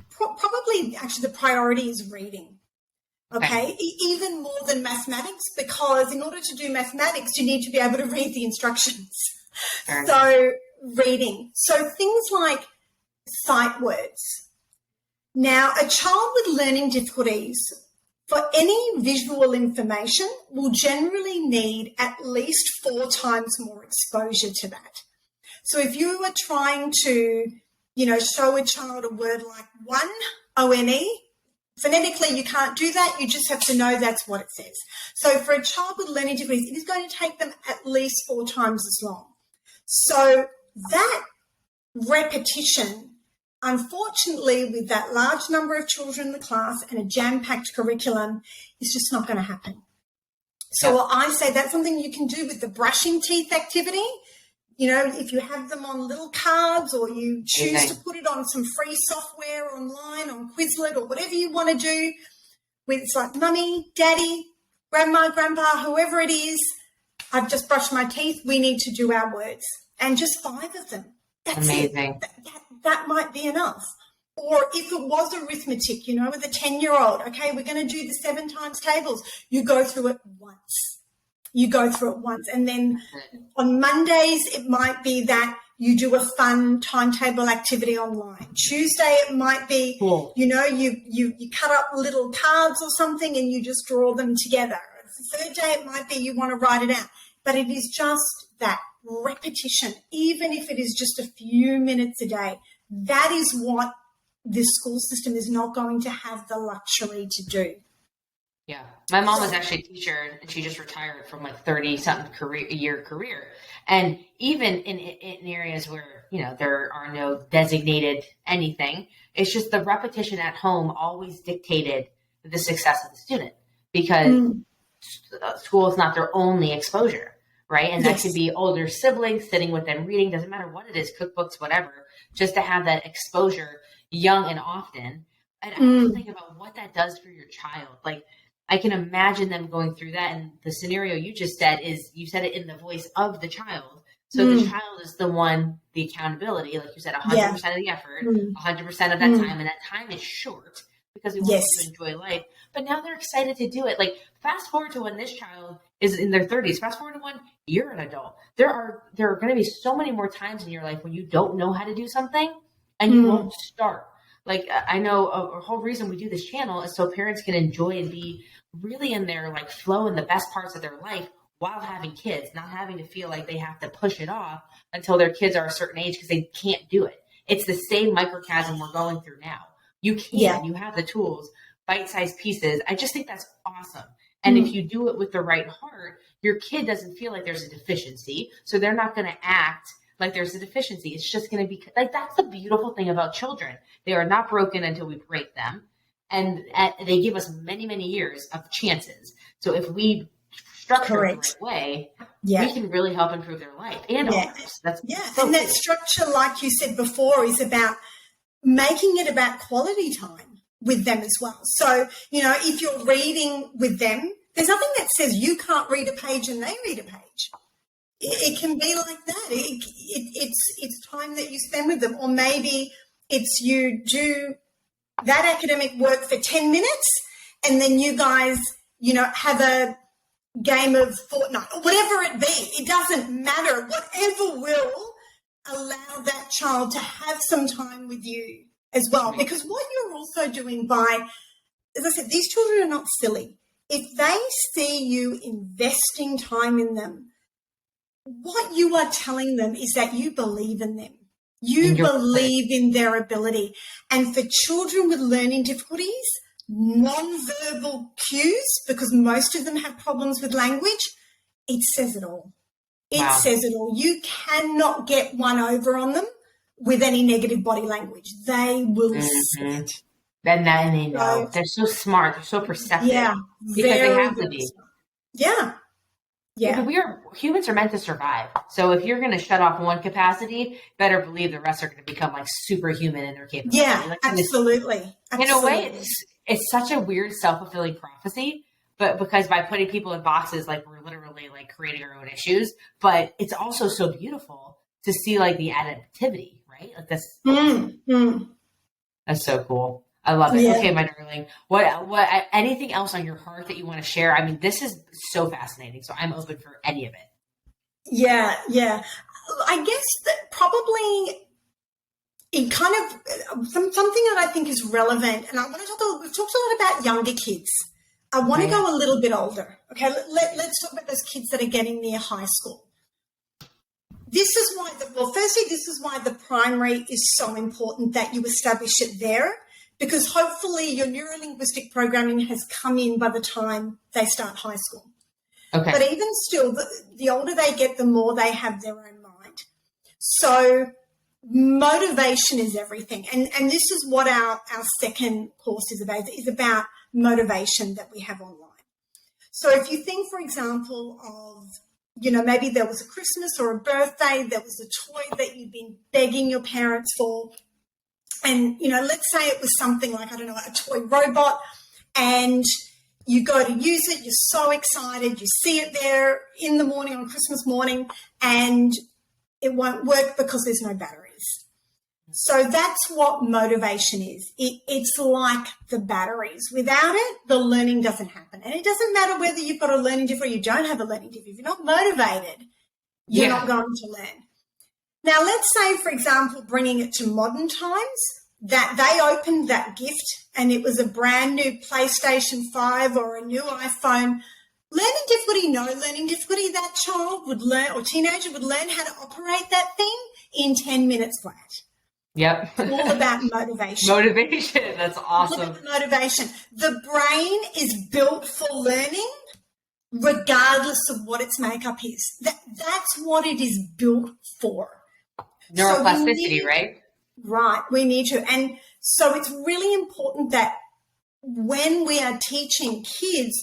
probably actually the priority is reading. Okay, even more than mathematics, because in order to do mathematics, you need to be able to read the instructions. So reading. So things like sight words. Now, a child with learning difficulties, for any visual information, will generally need at least 4 times more exposure to that. So if you are trying to, show a child a word like one, O-N-E, phonetically, you can't do that. You just have to know that's what it says. So for a child with learning difficulties, it is going to take them at least 4 times as long. So that repetition, unfortunately, with that large number of children in the class and a jam-packed curriculum, is just not going to happen. So I say that's something you can do with the brushing teeth activity. If you have them on little cards, or you choose to put it on some free software online on Quizlet, or whatever you want to do, with it's like, mummy, daddy, grandma, grandpa, whoever it is, I've just brushed my teeth, we need to do our words. And just 5 of them. That's amazing. That might be enough. Or if it was arithmetic, with a 10-year-old, okay, we're going to do the 7 times tables. You go through it once. And then on Mondays, it might be that you do a fun timetable activity online. Tuesday, it might be, you cut up little cards or something and you just draw them together. The third day, it might be you want to write it out. But it is just that repetition, even if it is just a few minutes a day. That is what this school system is not going to have the luxury to do. Yeah. My mom was actually a teacher, and she just retired from like 30-something year career. And even in areas where, there are no designated anything, it's just the repetition at home always dictated the success of the student, because school is not their only exposure, right? And that could be older siblings sitting with them reading, doesn't matter what it is, cookbooks, whatever, just to have that exposure young and often. And I have to think about what that does for your child. Like, I can imagine them going through that. And the scenario you just said is, you said it in the voice of the child. So the child is the one, the accountability, like you said, 100% of the effort, 100% of that time. And that time is short because we want them to enjoy life. But now they're excited to do it. Like, fast forward to when this child is in their 30s. Fast forward to when you're an adult. There are going to be so many more times in your life when you don't know how to do something and you won't start. Like, I know a whole reason we do this channel is so parents can enjoy and be really in their like flow in the best parts of their life while having kids, not having to feel like they have to push it off until their kids are a certain age because they can't do it. It's the same microcosm we're going through now. You can, you have the tools, bite-sized pieces. I just think that's awesome. And if you do it with the right heart, your kid doesn't feel like there's a deficiency. So they're not going to act like there's a deficiency. It's just going to be like, that's the beautiful thing about children. They are not broken until we break them. And they give us many, many years of chances. So if we structure it the right way, we can really help improve their life and ours. That's so and that structure, like you said before, is about making it about quality time with them as well. So, you know, if you're reading with them, there's nothing that says you can't read a page and they read a page. It can be like that. It's time that you spend with them, or maybe it's you do that academic work for 10 minutes and then you guys, you know, have a game of Fortnite or whatever it be. It doesn't matter. Whatever will allow that child to have some time with you as well. Because what you're also doing by, as I said, these children are not silly. If they see you investing time in them, what you are telling them is that you believe in them. You believe in their ability. And for children with learning difficulties, non-verbal cues, because most of them have problems with language, it says it all. It says it all. You cannot get one over on them with any negative body language. They will see it. Then they know. They're so smart. They're so perceptive. Yeah. Because they have to be. Yeah. Yeah. Humans are meant to survive. So if you're going to shut off one capacity, better believe the rest are going to become like superhuman in their capability. Yeah, like, absolutely. In a way, it's such a weird self-fulfilling prophecy, but because by putting people in boxes, like we're literally like creating our own issues, but it's also so beautiful to see like the adaptivity, right? Like that's so cool. I love it. Yeah. Okay, my darling. What? Anything else on your heart that you want to share? I mean, this is so fascinating. So I'm open for any of it. Yeah. I guess that probably it kind of something that I think is relevant, and I want to talk. We've talked a lot about younger kids. I want to go a little bit older. Okay, let's talk about those kids that are getting near high school. This is why. This is why the primary is so important that you establish it there. Because hopefully your neuro-linguistic programming has come in by the time they start high school. Okay. But even still, the older they get, the more they have their own mind. So motivation is everything. And this is what our second course is about motivation that we have online. So if you think, for example, of, you know, maybe there was a Christmas or a birthday, there was a toy that you've been begging your parents for. And, you know, let's say it was something like, I don't know, a toy robot, and you go to use it, you're so excited, you see it there in the morning on Christmas morning, and it won't work because there's no batteries. So that's what motivation is. It's like the batteries. Without it, the learning doesn't happen. And it doesn't matter whether you've got a learning difficulty or you don't have a learning difficulty. If you're not motivated, you're not going to learn. Now, let's say, for example, bringing it to modern times, that they opened that gift and it was a brand new PlayStation 5 or a new iPhone. Learning difficulty, no learning difficulty, that child would learn, or teenager would learn how to operate that thing in 10 minutes flat. Yep. It's all about motivation. Motivation. That's awesome. All about motivation. The brain is built for learning regardless of what its makeup is. That's what it is built for. Neuroplasticity, right? Right, we need to. And so it's really important that when we are teaching kids,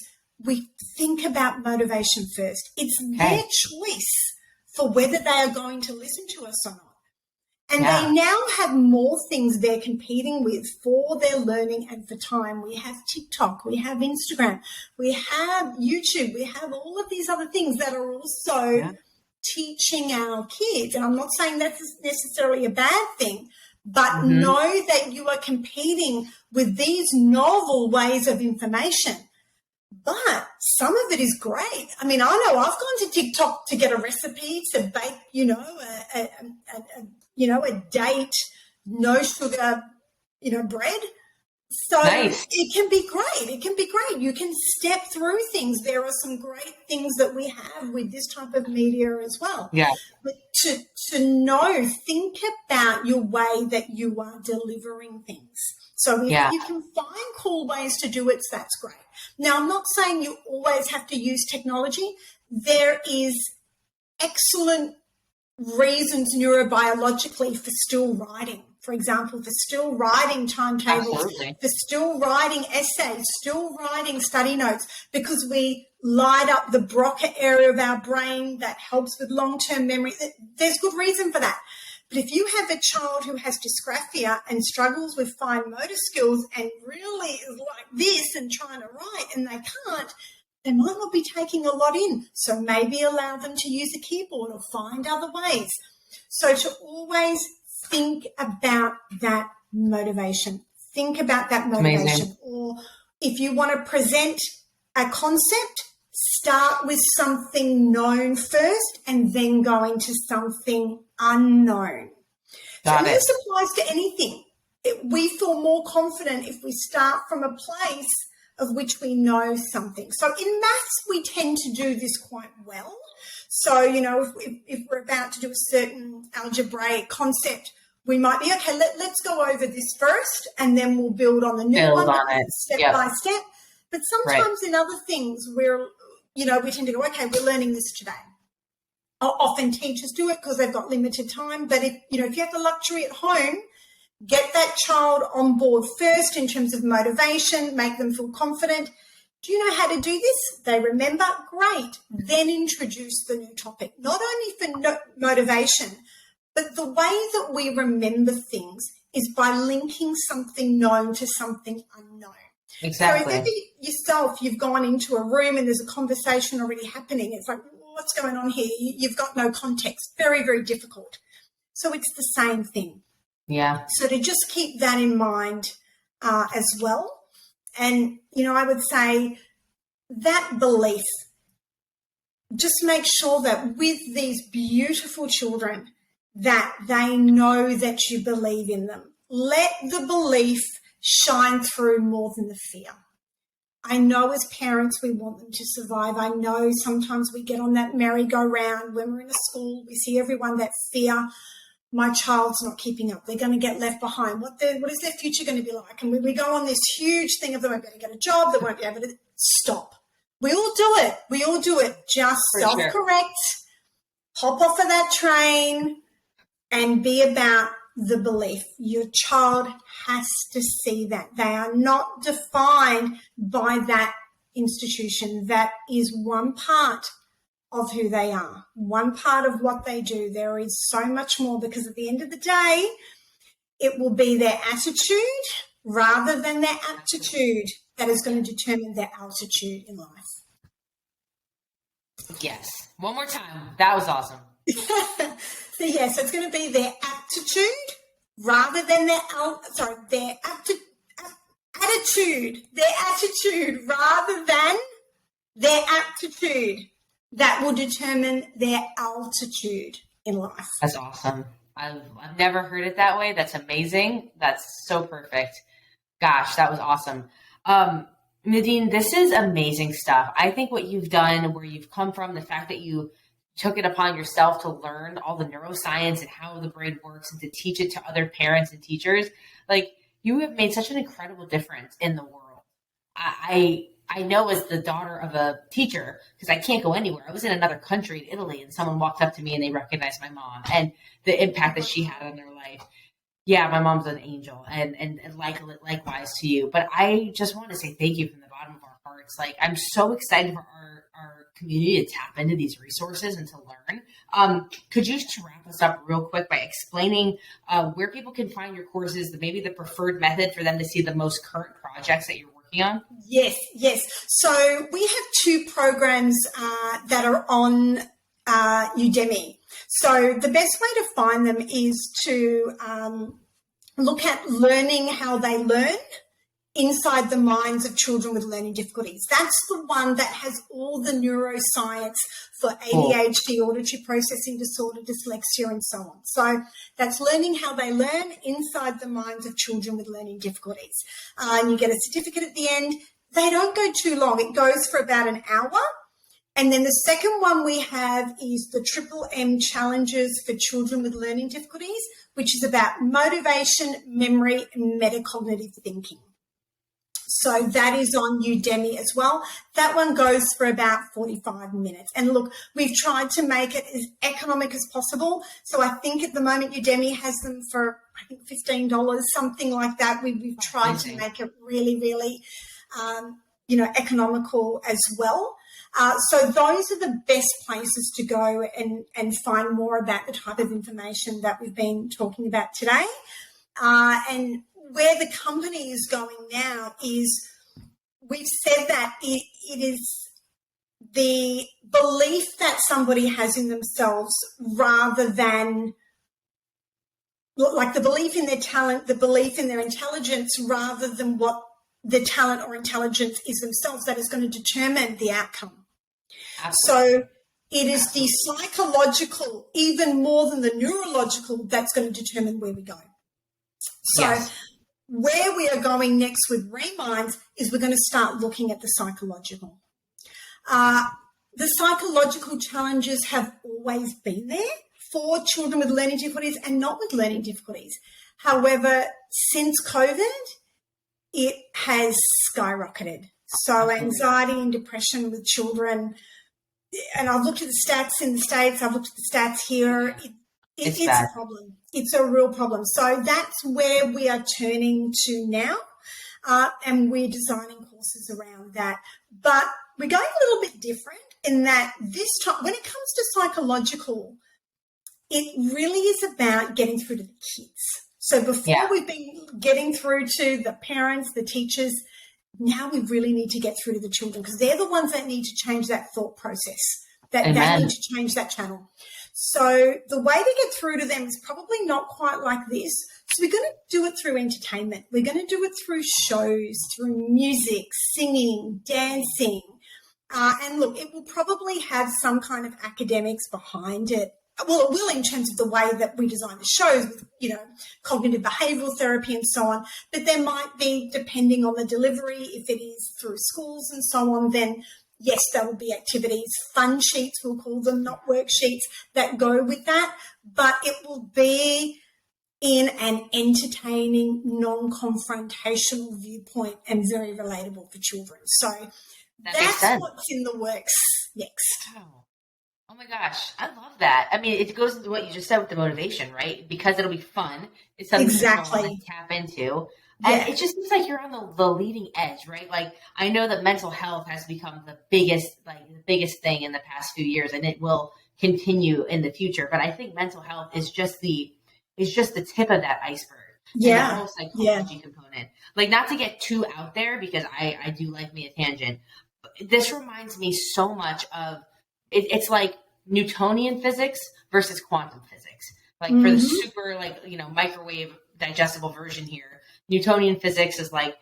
we think about motivation first. It's their choice for whether they are going to listen to us or not. And they now have more things they're competing with for their learning and for time. We have TikTok, we have Instagram, we have YouTube, we have all of these other things that are also teaching our kids. And I'm not saying that's necessarily a bad thing, but know that you are competing with these novel ways of information. But some of it is great. I mean, I know I've gone to TikTok to get a recipe to bake, a date, no sugar, bread. So It can be great. It can be great. You can step through things. There are some great things that we have with this type of media as well. Yeah. But to think about your way that you are delivering things. So if you can find cool ways to do it, that's great. Now, I'm not saying you always have to use technology. There is excellent reasons neurobiologically for still writing. For example, for still writing timetables, for still writing essays, still writing study notes, because we light up the Broca area of our brain that helps with long-term memory. There's good reason for that. But if you have a child who has dysgraphia and struggles with fine motor skills and really is like this and trying to write and they can't, they might not be taking a lot in. So maybe allow them to use a keyboard or find other ways. So to always think about that motivation. Think about that motivation. Amazing. Or if you want to present a concept, start with something known first and then go into something unknown. So this applies to anything. We feel more confident if we start from a place of which we know something. So in maths, we tend to do this quite well. So, if we're about to do a certain algebraic concept, we might be, okay, let's go over this first and then we'll build on the new one step by step. But sometimes in other things, we tend to go, okay, we're learning this today. Often teachers do it because they've got limited time. But if you have the luxury at home, get that child on board first in terms of motivation, make them feel confident. Do you know how to do this? They remember? Great. Then introduce the new topic. Not only for motivation, but the way that we remember things is by linking something known to something unknown. Exactly. So if yourself, you've gone into a room and there's a conversation already happening, it's like, what's going on here? You've got no context. Very, very difficult. So it's the same thing. Yeah. So to just keep that in mind as well. And, I would say that belief, just make sure that with these beautiful children that they know that you believe in them. Let the belief shine through more than the fear. I know as parents we want them to survive. I know sometimes we get on that merry-go-round when we're in a school. We see everyone that fear. My child's not keeping up. They're going to get left behind. What is their future going to be like? And we go on this huge thing of they won't be able to get a job. They won't be able to stop. We all do it. We all do it. Just self-correct. Hop off of that train and be about the belief. Your child has to see that. They are not defined by that institution. That is one part of who they are, one part of what they do. There is so much more, because at the end of the day, it will be their attitude rather than their aptitude that is going to determine their altitude in life. Yes. One more time. That was awesome. So it's going to be their aptitude rather than their attitude. Their attitude rather than their aptitude that will determine their altitude in life. That's awesome. I've never heard it that way. That's amazing. That's so perfect. Gosh, that was awesome. Nadine, this is amazing stuff. I think what you've done, where you've come from, the fact that you took it upon yourself to learn all the neuroscience and how the brain works and to teach it to other parents and teachers, like, you have made such an incredible difference in the world. I know as the daughter of a teacher, because I can't go anywhere. I was in another country, in Italy, and someone walked up to me and they recognized my mom and the impact that she had on their life. Yeah, my mom's an angel, and likewise to you. But I just want to say thank you from the bottom of our hearts. Like, I'm so excited for our community to tap into these resources and to learn. Could you just wrap us up real quick by explaining where people can find your courses, maybe the preferred method for them to see the most current projects that you're working on? Yes. So we have 2 programs that are on Udemy. So the best way to find them is to look at learning how they learn inside the minds of children with learning difficulties. That's the one that has all the neuroscience for ADHD, auditory processing disorder, dyslexia, and so on. So that's learning how they learn inside the minds of children with learning difficulties. And you get a certificate at the end. They don't go too long. It goes for about an hour. And then the second one we have is the Triple M Challenges for Children with Learning Difficulties, which is about motivation, memory, and metacognitive thinking. So that is on Udemy as well. That one goes for about 45 minutes. And look, we've tried to make it as economic as possible. So I think at the moment Udemy has them for, I think, $15, something like that. We've tried to make it really, really, economical as well. So those are the best places to go and find more about the type of information that we've been talking about today. And where the company is going now is we've said that it is the belief that somebody has in themselves rather than like the belief in their talent, the belief in their intelligence rather than what the talent or intelligence is themselves that is going to determine the outcome. Absolutely. So it is the psychological, even more than the neurological, that's going to determine where we go. So where we are going next with Reminds is we're going to start looking at the psychological. The psychological challenges have always been there for children with learning difficulties and not with learning difficulties. However, since COVID, it has skyrocketed. So anxiety and depression with children, and I've looked at the stats in the States, I've looked at the stats here, it's a problem. It's a real problem. So that's where we are turning to now, and we're designing courses around that. But we're going a little bit different in that this time, when it comes to psychological, it really is about getting through to the kids. So before we've been getting through to the parents, the teachers, now we really need to get through to the children because they're the ones that need to change that thought process, that they need to change that channel. So the way to get through to them is probably not quite like this. So we're going to do it through entertainment. We're going to do it through shows, through music, singing, dancing. And look, it will probably have some kind of academics behind it. Well, it will in terms of the way that we design the shows with, cognitive behavioural therapy and so on. But there might be, depending on the delivery, if it is through schools and so on, then yes, there will be activities, fun sheets, we'll call them, not worksheets, that go with that. But it will be in an entertaining, non-confrontational viewpoint and very relatable for children. So that's what's in the works next. Oh my gosh, I love that. I mean, it goes into what you just said with the motivation, right? Because it'll be fun. It's something that you want to tap into. And it just seems like you're on the leading edge, right? Like, I know that mental health has become the biggest thing in the past few years, and it will continue in the future. But I think mental health is just the tip of that iceberg. Yeah. The whole psychology component. Like, not to get too out there, because I do like me a tangent. But this reminds me so much of, it's like Newtonian physics versus quantum physics. Like for the super, microwave digestible version here, Newtonian physics is like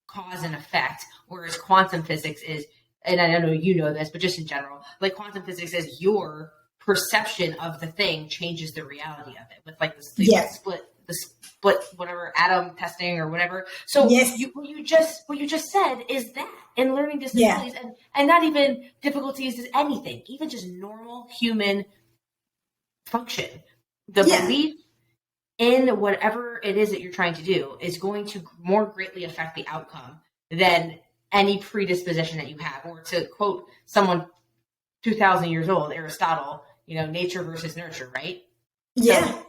cause and effect, whereas quantum physics is, and I don't know you know this, but just in general, like quantum physics is your perception of the thing changes the reality of it with like the split whatever atom testing or whatever. So what you just said is that in learning disabilities and not even difficulties is anything, even just normal human function. The belief in whatever it is that you're trying to do is going to more greatly affect the outcome than any predisposition that you have. Or to quote someone 2,000 years old, Aristotle, nature versus nurture, right? Yeah. So,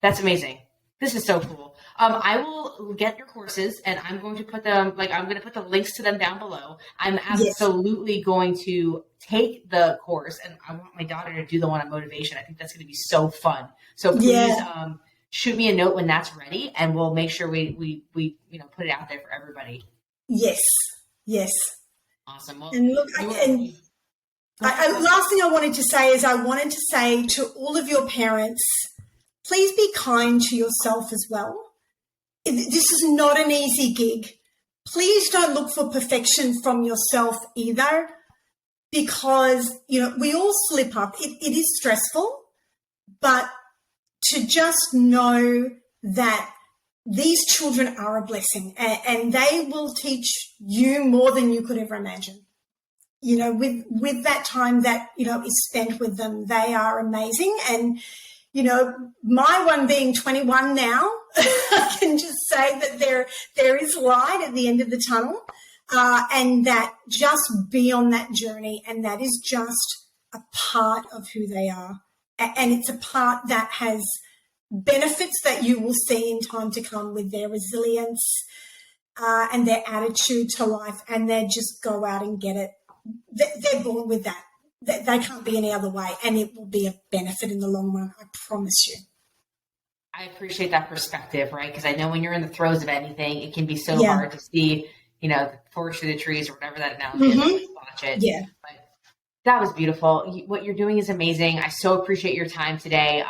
that's amazing. This is so cool. I will get your courses and I'm going to put them, I'm going to put the links to them down below. I'm absolutely going to take the course, and I want my daughter to do the one on motivation. I think that's going to be so fun. So please shoot me a note when that's ready, and we'll make sure we put it out there for everybody. Yes. Yes. Awesome. Well, and look, last thing I wanted to say is I wanted to say to all of your parents, please be kind to yourself as well. This is not an easy gig. Please don't look for perfection from yourself either, because, we all slip up. It is stressful, but to just know that these children are a blessing and they will teach you more than you could ever imagine. With that time that, is spent with them, they are amazing. And, my one being 21 now, I can just say that there is light at the end of the tunnel, and that just be on that journey, and that is just a part of who they are. And it's a part that has benefits that you will see in time to come with their resilience and their attitude to life, and they just go out and get it. They're born with that. They can't be any other way, and it will be a benefit in the long run, I promise you. I appreciate that perspective, right? Because I know when you're in the throes of anything, it can be so hard to see, the forest through the trees, or whatever that analogy is. Watch it. Yeah. But that was beautiful. What you're doing is amazing. I so appreciate your time today.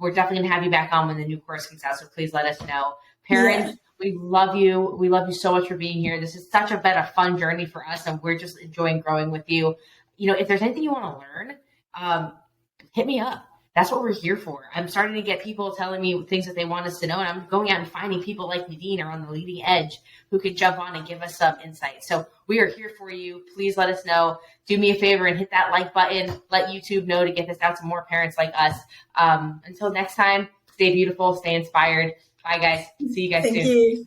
We're definitely going to have you back on when the new course comes out, so please let us know. Parents, we love you. We love you so much for being here. This is such a fun journey for us, and we're just enjoying growing with you. If there's anything you want to learn, hit me up. That's what we're here for. I'm starting to get people telling me things that they want us to know, and I'm going out and finding people like Nadine are on the leading edge who can jump on and give us some insight. So we are here for you. Please let us know. Do me a favor and hit that like button. Let YouTube know to get this out to more parents like us. Until next time, stay beautiful, stay inspired. Bye, guys. See you guys soon. Thank you.